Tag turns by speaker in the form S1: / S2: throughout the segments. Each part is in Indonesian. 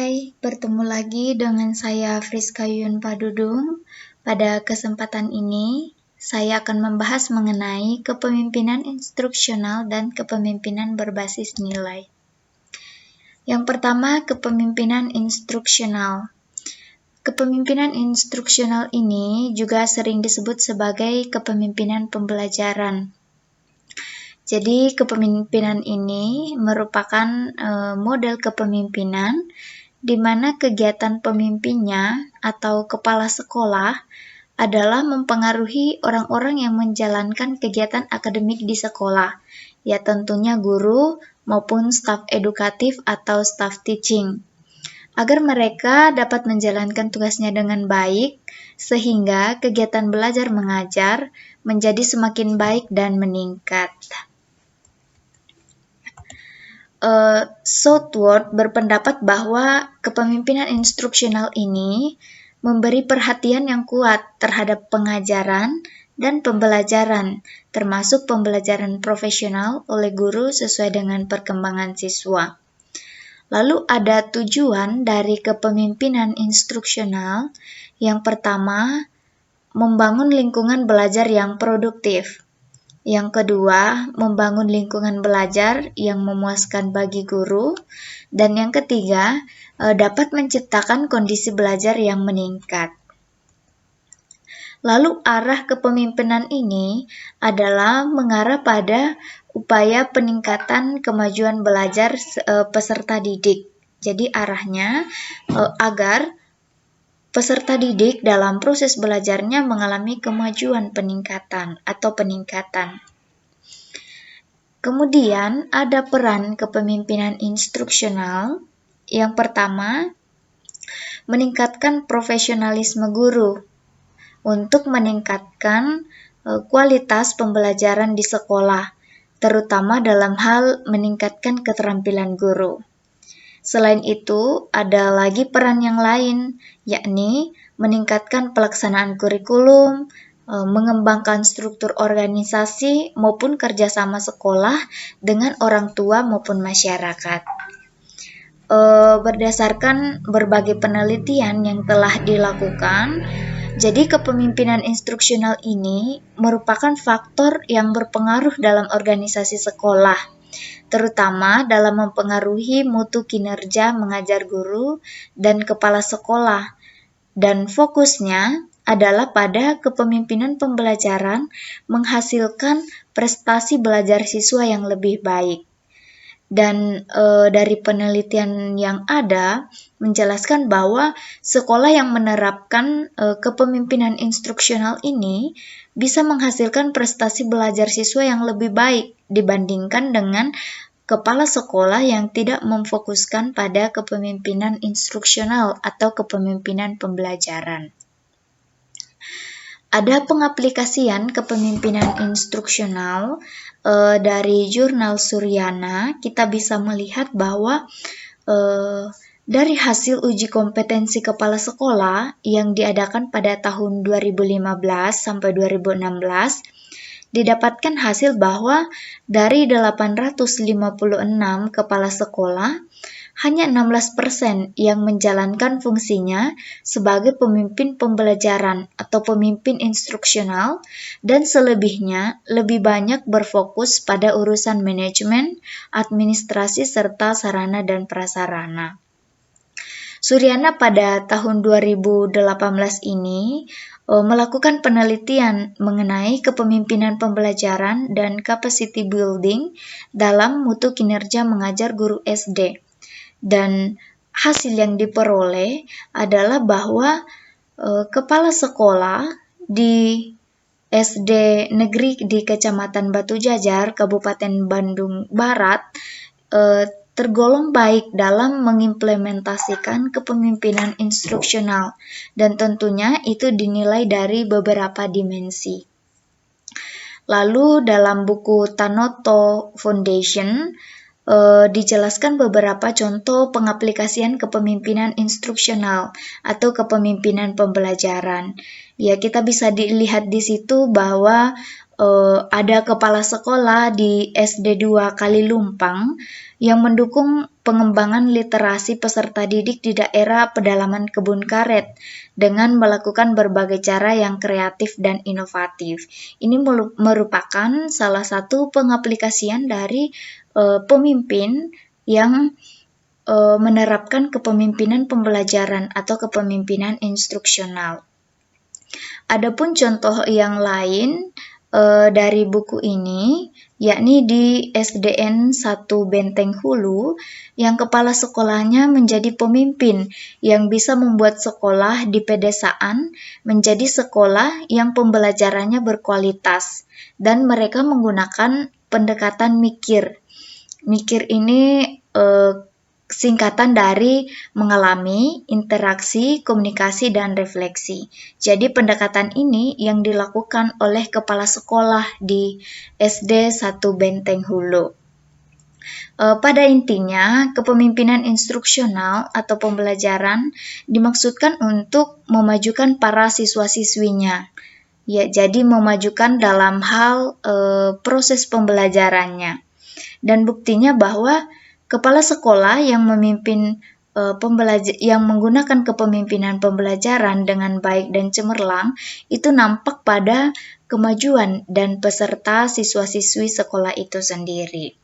S1: Hai, bertemu lagi dengan saya Friska Yun Padudung. Pada kesempatan ini, saya akan membahas mengenai kepemimpinan instruksional dan kepemimpinan berbasis nilai. Yang pertama, kepemimpinan instruksional. Kepemimpinan instruksional ini juga sering disebut sebagai kepemimpinan pembelajaran. Jadi, kepemimpinan ini merupakan model kepemimpinan di mana kegiatan pemimpinnya atau kepala sekolah adalah mempengaruhi orang-orang yang menjalankan kegiatan akademik di sekolah, ya tentunya guru maupun staf edukatif atau staf teaching, agar mereka dapat menjalankan tugasnya dengan baik, sehingga kegiatan belajar mengajar menjadi semakin baik dan meningkat. Southworth berpendapat bahwa kepemimpinan instruksional ini memberi perhatian yang kuat terhadap pengajaran dan pembelajaran, termasuk pembelajaran profesional oleh guru sesuai dengan perkembangan siswa. Lalu ada tujuan dari kepemimpinan instruksional. Yang pertama, membangun lingkungan belajar yang produktif. Yang kedua, membangun lingkungan belajar yang memuaskan bagi guru. Dan yang ketiga, dapat menciptakan kondisi belajar yang meningkat. Lalu arah kepemimpinan ini adalah mengarah pada upaya peningkatan kemajuan belajar peserta didik. Jadi arahnya agar peserta didik dalam proses belajarnya mengalami kemajuan peningkatan. Kemudian ada peran kepemimpinan instruksional. Yang pertama, meningkatkan profesionalisme guru untuk meningkatkan kualitas pembelajaran di sekolah, terutama dalam hal meningkatkan keterampilan guru. Selain itu, ada lagi peran yang lain, yakni meningkatkan pelaksanaan kurikulum, mengembangkan struktur organisasi maupun kerjasama sekolah dengan orang tua maupun masyarakat. Berdasarkan berbagai penelitian yang telah dilakukan, jadi kepemimpinan instruksional ini merupakan faktor yang berpengaruh dalam organisasi sekolah, terutama dalam mempengaruhi mutu kinerja mengajar guru dan kepala sekolah, dan fokusnya adalah pada kepemimpinan pembelajaran menghasilkan prestasi belajar siswa yang lebih baik. Dan dari penelitian yang ada menjelaskan bahwa sekolah yang menerapkan kepemimpinan instruksional ini bisa menghasilkan prestasi belajar siswa yang lebih baik dibandingkan dengan kepala sekolah yang tidak memfokuskan pada kepemimpinan instruksional atau kepemimpinan pembelajaran. Ada pengaplikasian kepemimpinan instruksional dari jurnal Suryana. Kita bisa melihat bahwa dari hasil uji kompetensi kepala sekolah yang diadakan pada tahun 2015 sampai 2016, didapatkan hasil bahwa dari 856 kepala sekolah, hanya 16% yang menjalankan fungsinya sebagai pemimpin pembelajaran atau pemimpin instruksional, dan selebihnya lebih banyak berfokus pada urusan manajemen, administrasi, serta sarana dan prasarana. Suryana pada tahun 2018 ini melakukan penelitian mengenai kepemimpinan pembelajaran dan capacity building dalam mutu kinerja mengajar guru SD. Dan hasil yang diperoleh adalah bahwa kepala sekolah di SD negeri di Kecamatan Batu Jajar, Kabupaten Bandung Barat, tergolong baik dalam mengimplementasikan kepemimpinan instruksional, dan tentunya itu dinilai dari beberapa dimensi. Lalu dalam buku Tanoto Foundation dijelaskan beberapa contoh pengaplikasian kepemimpinan instruksional atau kepemimpinan pembelajaran. Ya, kita bisa dilihat di situ bahwa ada kepala sekolah di SD 2 Kalilumpang yang mendukung pengembangan literasi peserta didik di daerah pedalaman kebun karet dengan melakukan berbagai cara yang kreatif dan inovatif. Ini merupakan salah satu pengaplikasian dari pemimpin yang menerapkan kepemimpinan pembelajaran atau kepemimpinan instruksional. Adapun contoh yang lain dari buku ini, yakni di SDN 1 Benteng Hulu, yang kepala sekolahnya menjadi pemimpin yang bisa membuat sekolah di pedesaan menjadi sekolah yang pembelajarannya berkualitas, dan mereka menggunakan pendekatan mikir. Mikir ini singkatan dari mengalami, interaksi, komunikasi, dan refleksi. Jadi pendekatan ini yang dilakukan oleh kepala sekolah di SD 1 Benteng Hulu. Pada intinya, kepemimpinan instruksional atau pembelajaran dimaksudkan untuk memajukan para siswa-siswinya. Ya, jadi memajukan dalam hal proses pembelajarannya. Dan buktinya bahwa kepala sekolah yang memimpin yang menggunakan kepemimpinan pembelajaran dengan baik dan cemerlang itu nampak pada kemajuan dan peserta siswa-siswi sekolah itu sendiri.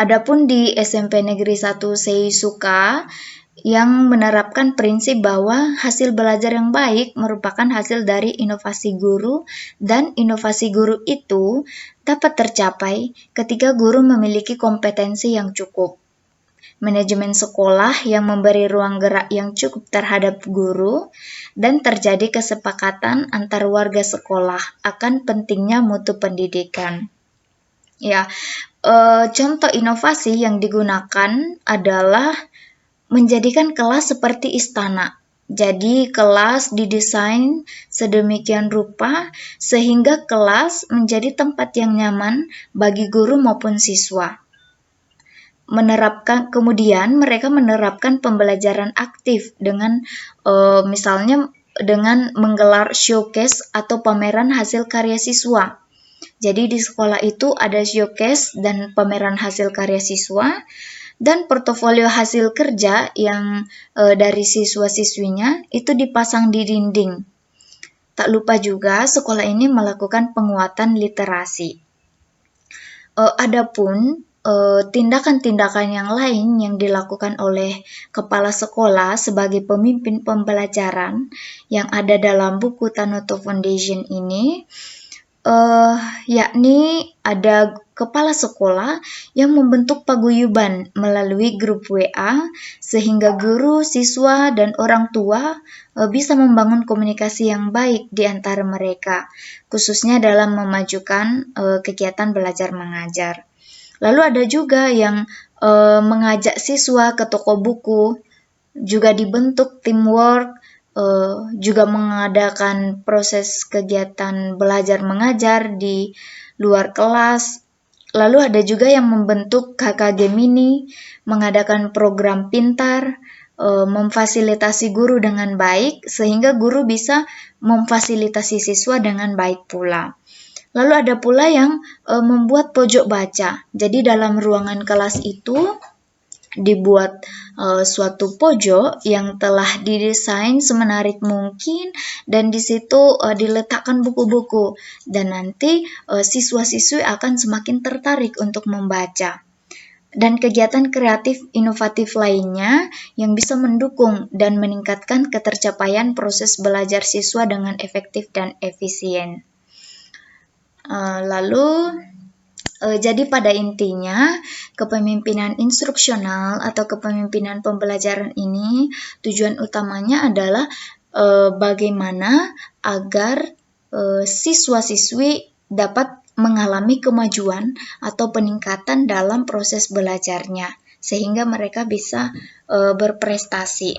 S1: Adapun di SMP Negeri 1 Seisuka yang menerapkan prinsip bahwa hasil belajar yang baik merupakan hasil dari inovasi guru, dan inovasi guru itu dapat tercapai ketika guru memiliki kompetensi yang cukup. Manajemen sekolah yang memberi ruang gerak yang cukup terhadap guru, dan terjadi kesepakatan antar warga sekolah akan pentingnya mutu pendidikan. Ya, contoh inovasi yang digunakan adalah menjadikan kelas seperti istana. Jadi kelas didesain sedemikian rupa sehingga kelas menjadi tempat yang nyaman bagi guru maupun siswa. Kemudian mereka menerapkan pembelajaran aktif dengan misalnya dengan menggelar showcase atau pameran hasil karya siswa. Jadi di sekolah itu ada showcase dan pameran hasil karya siswa, dan portofolio hasil kerja yang dari siswa-siswinya itu dipasang di dinding. Tak lupa juga sekolah ini melakukan penguatan literasi. Adapun tindakan-tindakan yang lain yang dilakukan oleh kepala sekolah sebagai pemimpin pembelajaran yang ada dalam buku Tanoto Foundation ini, yakni ada kepala sekolah yang membentuk paguyuban melalui grup WA sehingga guru, siswa, dan orang tua bisa membangun komunikasi yang baik di antara mereka, khususnya dalam memajukan kegiatan belajar mengajar. Lalu ada juga yang mengajak siswa ke toko buku, juga dibentuk teamwork, juga mengadakan proses kegiatan belajar mengajar di luar kelas. Lalu ada juga yang membentuk KKG Mini, mengadakan program pintar, memfasilitasi guru dengan baik sehingga guru bisa memfasilitasi siswa dengan baik pula. Lalu ada pula yang membuat pojok baca. Jadi dalam ruangan kelas itu dibuat suatu pojok yang telah didesain semenarik mungkin, dan di situ diletakkan buku-buku, dan nanti siswa-siswi akan semakin tertarik untuk membaca. Dan kegiatan kreatif inovatif lainnya yang bisa mendukung dan meningkatkan ketercapaian proses belajar siswa dengan efektif dan efisien. Jadi pada intinya, kepemimpinan instruksional atau kepemimpinan pembelajaran ini tujuan utamanya adalah bagaimana agar siswa-siswi dapat mengalami kemajuan atau peningkatan dalam proses belajarnya, sehingga mereka bisa berprestasi.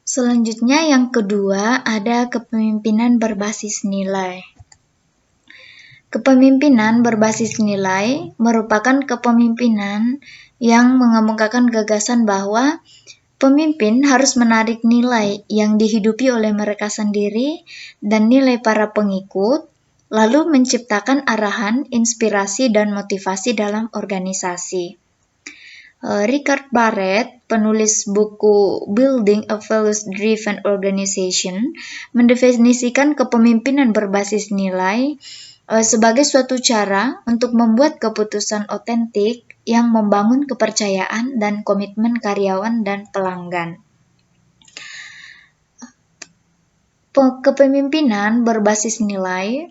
S1: Selanjutnya yang kedua ada kepemimpinan berbasis nilai. Kepemimpinan berbasis nilai merupakan kepemimpinan yang mengemukakan gagasan bahwa pemimpin harus menarik nilai yang dihidupi oleh mereka sendiri dan nilai para pengikut lalu menciptakan arahan, inspirasi, dan motivasi dalam organisasi. Richard Barrett, penulis buku Building a Values-Driven Organization, mendefinisikan kepemimpinan berbasis nilai sebagai suatu cara untuk membuat keputusan otentik yang membangun kepercayaan dan komitmen karyawan dan pelanggan. Kepemimpinan berbasis nilai,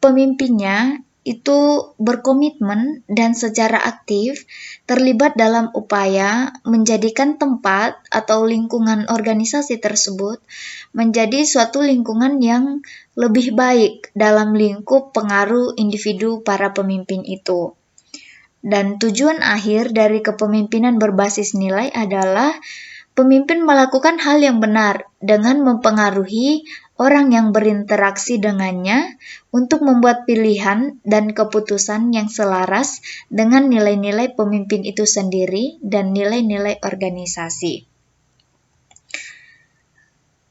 S1: pemimpinnya itu berkomitmen dan secara aktif terlibat dalam upaya menjadikan tempat atau lingkungan organisasi tersebut menjadi suatu lingkungan yang lebih baik dalam lingkup pengaruh individu para pemimpin itu. Dan tujuan akhir dari kepemimpinan berbasis nilai adalah pemimpin melakukan hal yang benar dengan mempengaruhi orang yang berinteraksi dengannya untuk membuat pilihan dan keputusan yang selaras dengan nilai-nilai pemimpin itu sendiri dan nilai-nilai organisasi.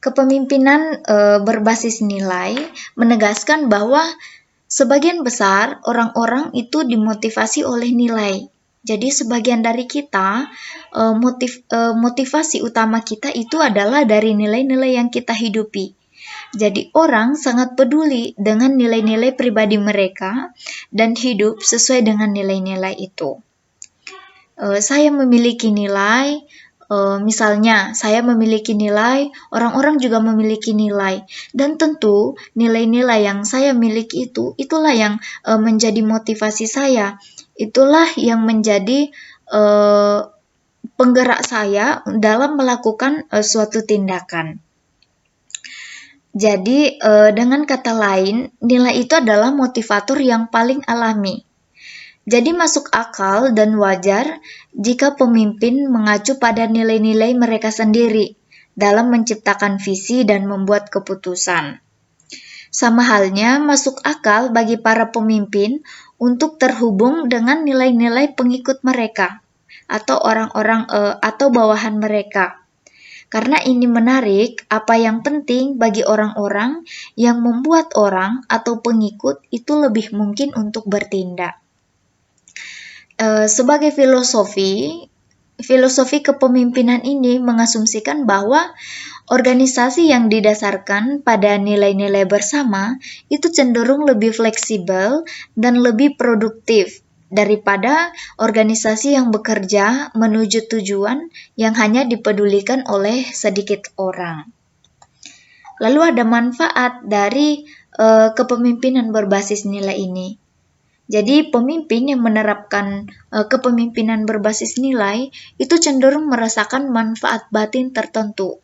S1: Kepemimpinan berbasis nilai menegaskan bahwa sebagian besar orang-orang itu dimotivasi oleh nilai. Jadi sebagian dari kita, motivasi utama kita itu adalah dari nilai-nilai yang kita hidupi. Jadi orang sangat peduli dengan nilai-nilai pribadi mereka dan hidup sesuai dengan nilai-nilai itu. Saya memiliki nilai, misalnya saya memiliki nilai, orang-orang juga memiliki nilai. Dan tentu nilai-nilai yang saya miliki itulah yang menjadi motivasi saya. Itulah yang menjadi penggerak saya dalam melakukan suatu tindakan. Jadi, dengan kata lain, nilai itu adalah motivator yang paling alami. Jadi masuk akal dan wajar jika pemimpin mengacu pada nilai-nilai mereka sendiri dalam menciptakan visi dan membuat keputusan. Sama halnya masuk akal bagi para pemimpin untuk terhubung dengan nilai-nilai pengikut mereka atau orang-orang atau bawahan mereka. Karena ini menarik, apa yang penting bagi orang-orang yang membuat orang atau pengikut itu lebih mungkin untuk bertindak. Sebagai filosofi kepemimpinan ini mengasumsikan bahwa organisasi yang didasarkan pada nilai-nilai bersama itu cenderung lebih fleksibel dan lebih produktif daripada organisasi yang bekerja menuju tujuan yang hanya dipedulikan oleh sedikit orang. Lalu ada manfaat dari kepemimpinan berbasis nilai ini. Jadi pemimpin yang menerapkan kepemimpinan berbasis nilai itu cenderung merasakan manfaat batin tertentu.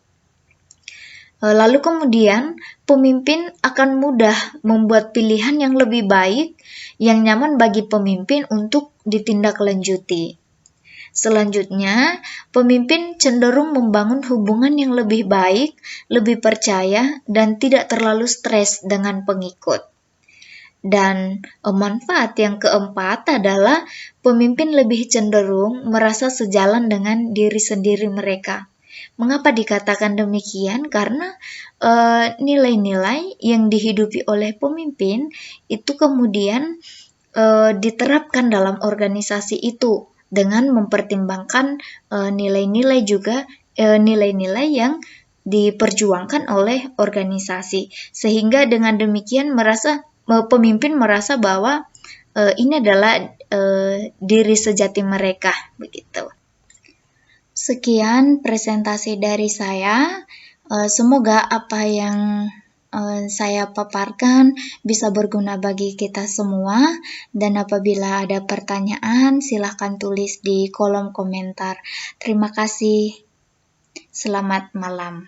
S1: Lalu kemudian pemimpin akan mudah membuat pilihan yang lebih baik, yang nyaman bagi pemimpin untuk ditindaklanjuti. Selanjutnya, pemimpin cenderung membangun hubungan yang lebih baik, lebih percaya, dan tidak terlalu stres dengan pengikut. Dan manfaat yang keempat adalah pemimpin lebih cenderung merasa sejalan dengan diri sendiri mereka. Mengapa dikatakan demikian? Karena nilai-nilai yang dihidupi oleh pemimpin itu kemudian diterapkan dalam organisasi itu dengan mempertimbangkan nilai-nilai juga nilai-nilai yang diperjuangkan oleh organisasi, sehingga dengan demikian pemimpin merasa bahwa ini adalah diri sejati mereka, begitu. Sekian presentasi dari saya. Semoga apa yang saya paparkan bisa berguna bagi kita semua. Dan apabila ada pertanyaan, silahkan tulis di kolom komentar. Terima kasih. Selamat malam.